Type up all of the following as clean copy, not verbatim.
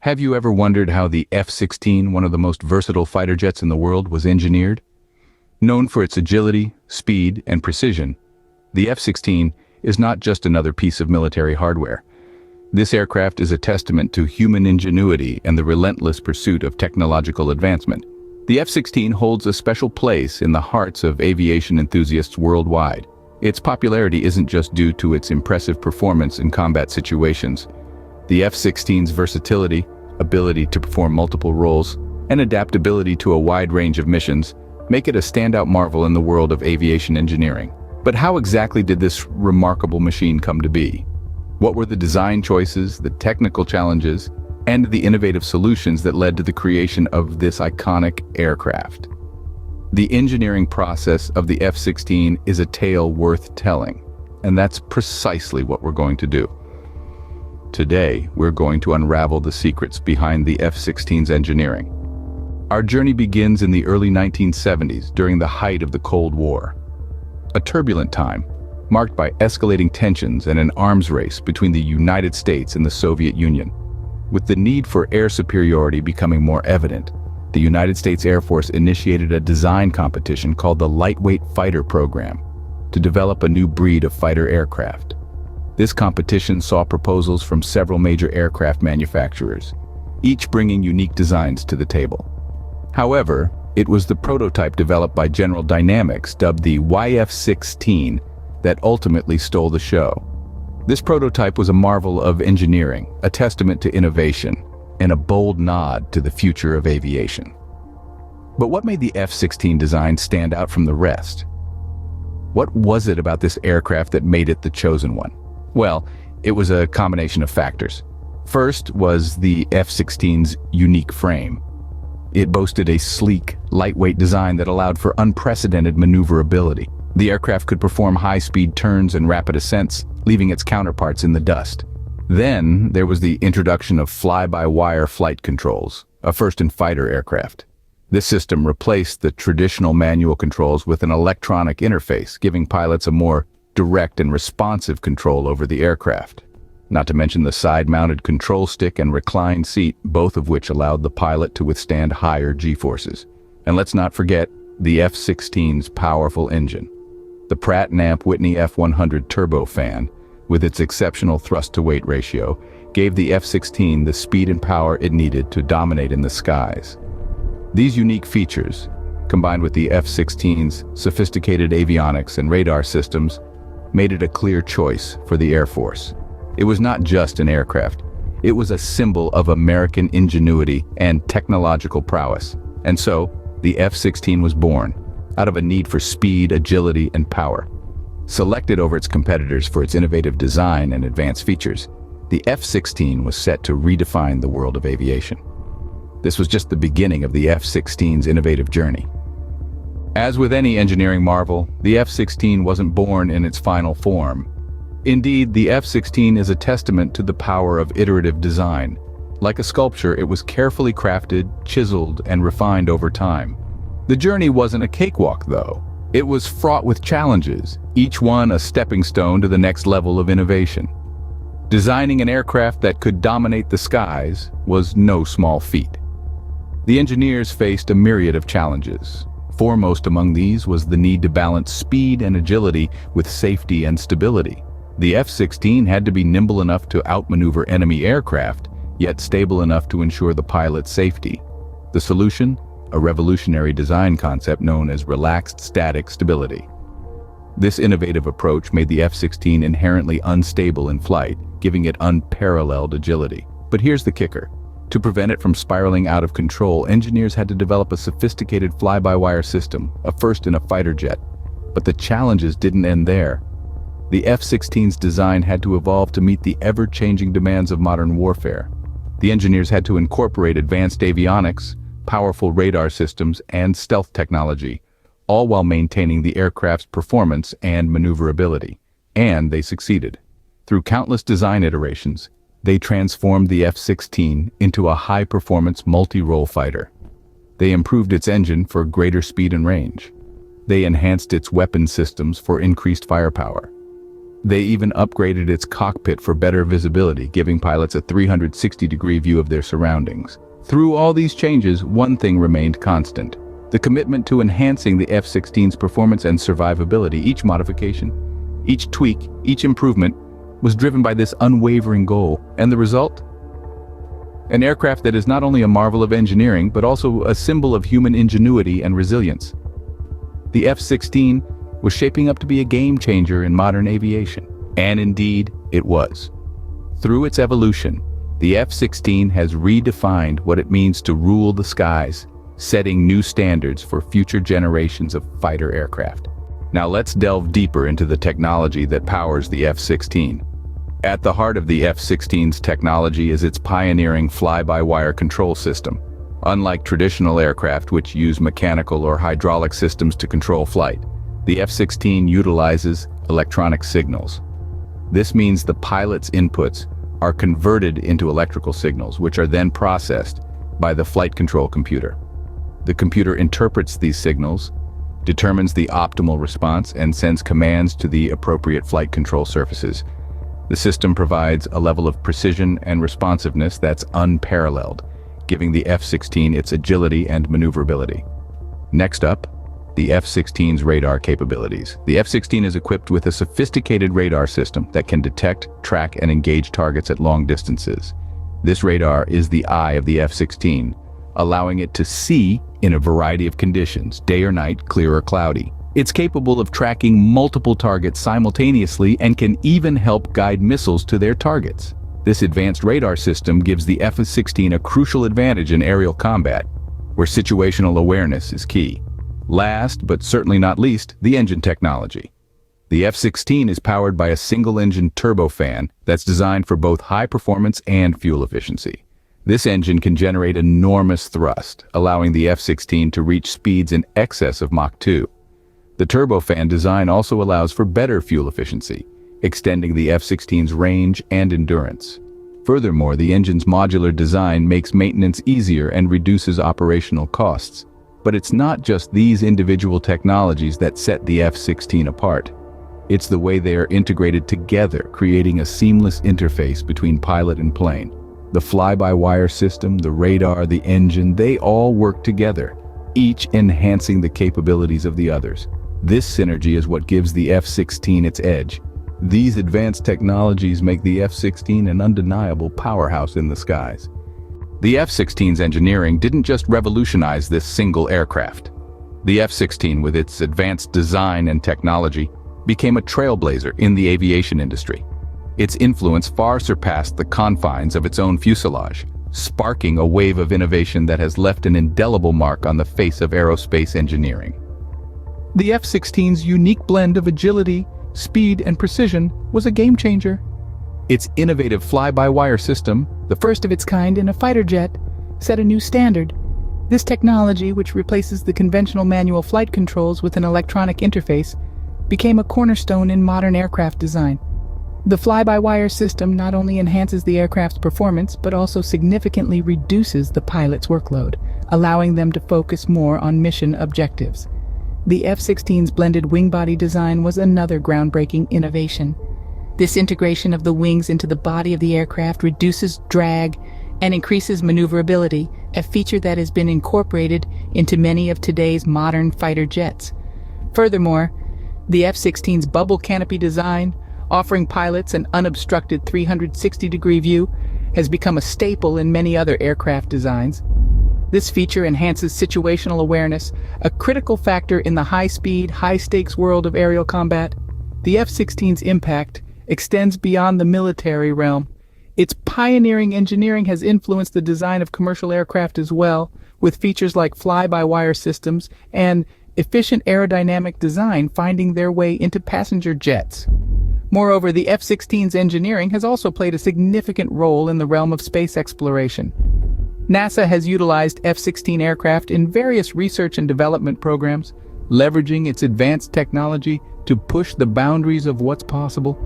Have you ever wondered how the F-16, one of the most versatile fighter jets in the world, was engineered? Known for its agility, speed, and precision, the F-16 is not just another piece of military hardware. This aircraft is a testament to human ingenuity and the relentless pursuit of technological advancement. The F-16 holds a special place in the hearts of aviation enthusiasts worldwide. Its popularity isn't just due to its impressive performance in combat situations. The F-16's versatility, ability to perform multiple roles, and adaptability to a wide range of missions make it a standout marvel in the world of aviation engineering. But how exactly did this remarkable machine come to be? What were the design choices, the technical challenges, and the innovative solutions that led to the creation of this iconic aircraft? The engineering process of the F-16 is a tale worth telling, and that's precisely what we're going to do. Today, we're going to unravel the secrets behind the F-16's engineering. Our journey begins in the early 1970s, during the height of the Cold War. A turbulent time, marked by escalating tensions and an arms race between the United States and the Soviet Union. With the need for air superiority becoming more evident, the United States Air Force initiated a design competition called the Lightweight Fighter Program to develop a new breed of fighter aircraft. This competition saw proposals from several major aircraft manufacturers, each bringing unique designs to the table. However, it was the prototype developed by General Dynamics, dubbed the F-16, that ultimately stole the show. This prototype was a marvel of engineering, a testament to innovation, and a bold nod to the future of aviation. But what made the F-16 design stand out from the rest? What was it about this aircraft that made it the chosen one? Well, it was a combination of factors. First was the F-16's unique frame. It boasted a sleek, lightweight design that allowed for unprecedented maneuverability. The aircraft could perform high-speed turns and rapid ascents, leaving its counterparts in the dust. Then, there was the introduction of fly-by-wire flight controls, a first in fighter aircraft. This system replaced the traditional manual controls with an electronic interface, giving pilots a more direct and responsive control over the aircraft. Not to mention the side-mounted control stick and reclined seat, both of which allowed the pilot to withstand higher G-forces. And let's not forget the F-16's powerful engine. The Pratt & Whitney F100 turbofan, with its exceptional thrust-to-weight ratio, gave the F-16 the speed and power it needed to dominate in the skies. These unique features, combined with the F-16's sophisticated avionics and radar systems, made it a clear choice for the Air Force. It was not just an aircraft. It was a symbol of American ingenuity and technological prowess. And so, the F-16 was born, out of a need for speed, agility, and power. Selected over its competitors for its innovative design and advanced features, the F-16 was set to redefine the world of aviation. This was just the beginning of the F-16's innovative journey. As with any engineering marvel, the F-16 wasn't born in its final form. Indeed, the F-16 is a testament to the power of iterative design. Like a sculpture, it was carefully crafted, chiseled, and refined over time. The journey wasn't a cakewalk, though. It was fraught with challenges, each one a stepping stone to the next level of innovation. Designing an aircraft that could dominate the skies was no small feat. The engineers faced a myriad of challenges. Foremost among these was the need to balance speed and agility with safety and stability. The F-16 had to be nimble enough to outmaneuver enemy aircraft, yet stable enough to ensure the pilot's safety. The solution? A revolutionary design concept known as relaxed static stability. This innovative approach made the F-16 inherently unstable in flight, giving it unparalleled agility. But here's the kicker. To prevent it from spiraling out of control, engineers had to develop a sophisticated fly-by-wire system, a first in a fighter jet. But the challenges didn't end there. The F-16's design had to evolve to meet the ever-changing demands of modern warfare. The engineers had to incorporate advanced avionics, powerful radar systems, and stealth technology, all while maintaining the aircraft's performance and maneuverability. And they succeeded. Through countless design iterations, they transformed the F-16 into a high-performance multi-role fighter. They improved its engine for greater speed and range. They enhanced its weapon systems for increased firepower. They even upgraded its cockpit for better visibility, giving pilots a 360-degree view of their surroundings. Through all these changes, one thing remained constant: the commitment to enhancing the F-16's performance and survivability. Each modification, each tweak, each improvement was driven by this unwavering goal. And the result? An aircraft that is not only a marvel of engineering, but also a symbol of human ingenuity and resilience. The F-16 was shaping up to be a game-changer in modern aviation. And indeed, it was. Through its evolution, the F-16 has redefined what it means to rule the skies, setting new standards for future generations of fighter aircraft. Now let's delve deeper into the technology that powers the F-16. At the heart of the F-16's technology is its pioneering fly-by-wire control system. Unlike traditional aircraft which use mechanical or hydraulic systems to control flight, the F-16 utilizes electronic signals. This means the pilot's inputs are converted into electrical signals, which are then processed by the flight control computer. The computer interprets these signals, determines the optimal response, and sends commands to the appropriate flight control surfaces. The system provides a level of precision and responsiveness that's unparalleled, giving the F-16 its agility and maneuverability. Next up, the F-16's radar capabilities. The F-16 is equipped with a sophisticated radar system that can detect, track, and engage targets at long distances. This radar is the eye of the F-16, allowing it to see in a variety of conditions, day or night, clear or cloudy. It's capable of tracking multiple targets simultaneously and can even help guide missiles to their targets. This advanced radar system gives the F-16 a crucial advantage in aerial combat, where situational awareness is key. Last, but certainly not least, the engine technology. The F-16 is powered by a single-engine turbofan that's designed for both high performance and fuel efficiency. This engine can generate enormous thrust, allowing the F-16 to reach speeds in excess of Mach 2. The turbofan design also allows for better fuel efficiency, extending the F-16's range and endurance. Furthermore, the engine's modular design makes maintenance easier and reduces operational costs. But it's not just these individual technologies that set the F-16 apart. It's the way they are integrated together, creating a seamless interface between pilot and plane. The fly-by-wire system, the radar, the engine, they all work together, each enhancing the capabilities of the others. This synergy is what gives the F-16 its edge. These advanced technologies make the F-16 an undeniable powerhouse in the skies. The F-16's engineering didn't just revolutionize this single aircraft. The F-16, with its advanced design and technology, became a trailblazer in the aviation industry. Its influence far surpassed the confines of its own fuselage, sparking a wave of innovation that has left an indelible mark on the face of aerospace engineering. The F-16's unique blend of agility, speed, and precision was a game-changer. Its innovative fly-by-wire system, the first of its kind in a fighter jet, set a new standard. This technology, which replaces the conventional manual flight controls with an electronic interface, became a cornerstone in modern aircraft design. The fly-by-wire system not only enhances the aircraft's performance, but also significantly reduces the pilot's workload, allowing them to focus more on mission objectives. The F-16's blended wing body design was another groundbreaking innovation. This integration of the wings into the body of the aircraft reduces drag and increases maneuverability, a feature that has been incorporated into many of today's modern fighter jets. Furthermore, the F-16's bubble canopy design, offering pilots an unobstructed 360-degree view, has become a staple in many other aircraft designs. This feature enhances situational awareness, a critical factor in the high-speed, high-stakes world of aerial combat. The F-16's impact extends beyond the military realm. Its pioneering engineering has influenced the design of commercial aircraft as well, with features like fly-by-wire systems and efficient aerodynamic design finding their way into passenger jets. Moreover, the F-16's engineering has also played a significant role in the realm of space exploration. NASA has utilized F-16 aircraft in various research and development programs, leveraging its advanced technology to push the boundaries of what's possible.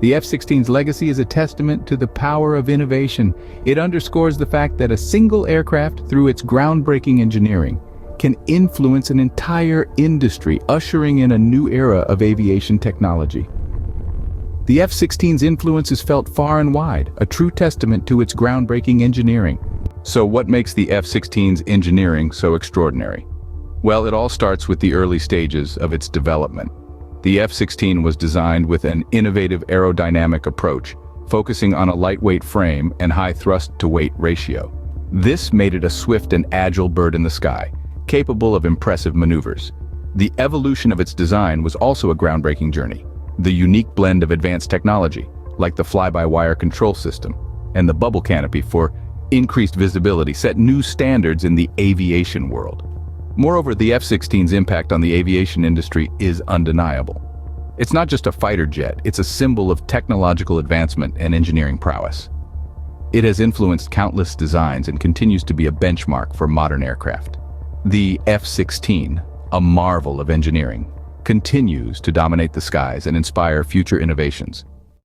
The F-16's legacy is a testament to the power of innovation. It underscores the fact that a single aircraft, through its groundbreaking engineering, can influence an entire industry, ushering in a new era of aviation technology. The F-16's influence is felt far and wide, a true testament to its groundbreaking engineering. So what makes the F-16's engineering so extraordinary? Well, it all starts with the early stages of its development. The F-16 was designed with an innovative aerodynamic approach, focusing on a lightweight frame and high thrust-to-weight ratio. This made it a swift and agile bird in the sky, capable of impressive maneuvers. The evolution of its design was also a groundbreaking journey. The unique blend of advanced technology, like the fly-by-wire control system and the bubble canopy for increased visibility, set new standards in the aviation world. Moreover, the F-16's impact on the aviation industry is undeniable. It's not just a fighter jet, it's a symbol of technological advancement and engineering prowess. It has influenced countless designs and continues to be a benchmark for modern aircraft. The F-16, a marvel of engineering, continues to dominate the skies and inspire future innovations.